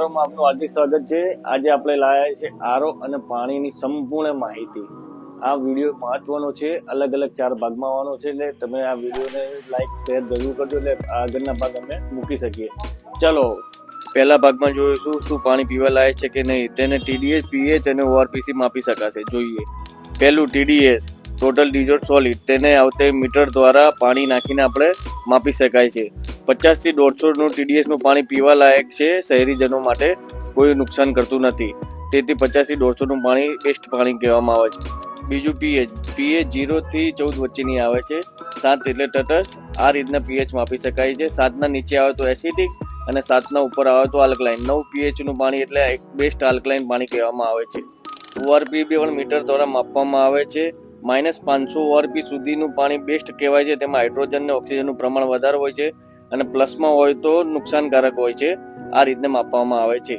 આપનું હાર્દિક સ્વાગત છે। આજે આપણે લાયા છે આરો અને પાણીની સંપૂર્ણ માહિતી। આ વિડીયો મહત્વનો છે, અલગ અલગ 4 ભાગમાં આવવાનો છે, એટલે તમે આ વિડીયોને લાઈક શેર જરૂર કરજો, એટલે આગળના ભાગ અમે મૂકી શકીએ। ચલો, પહેલા ભાગમાં જોઈશું શું પાણી પીવા લાયક છે કે નહીં, તેને TDS, pH અને ORPC માપી શકાશે। જોઈએ, પહેલું TDS, ટોટલ ડિઝોલ્વ સોલિડ, તેને આવતે મીટર દ્વારા પાણી નાખીને આપણે માપી શકાય છે। 50 થી 150 નું TDS નું પાણી પીવા લાયક છે, શહેરીજનો માટે કોઈ નુકસાન કરતું નથી, તેથી 50 થી 150 નું પાણી બેસ્ટ પાણી કહેવામાં આવે છે। બીજું pH 0 થી 14 વચ્ચેની આવે છે, 7 એટલે તટસ્થ। આ રીતના pH માપી શકાય છે। 7 ના નીચે આવે તો એસિડિક અને 7 ના ઉપર આવે તો આલ્કલાઇન। 9 pH નું પાણી એટલે એક બેસ્ટ આલ્કલાઇન પાણી કહેવામાં આવે છે। ORP પણ મીટર દ્વારા માપવામાં આવે છે। -500 ORP સુધીનું પાણી બેસ્ટ કહેવાય છે। તેમાં હાઇડ્રોજન અને ઓક્સિજનનું પ્રમાણ વધારે હોય છે અને પ્લસમાં હોય તો નુકસાનકારક હોય છે। આ રીતને માપવામાં આવે છે।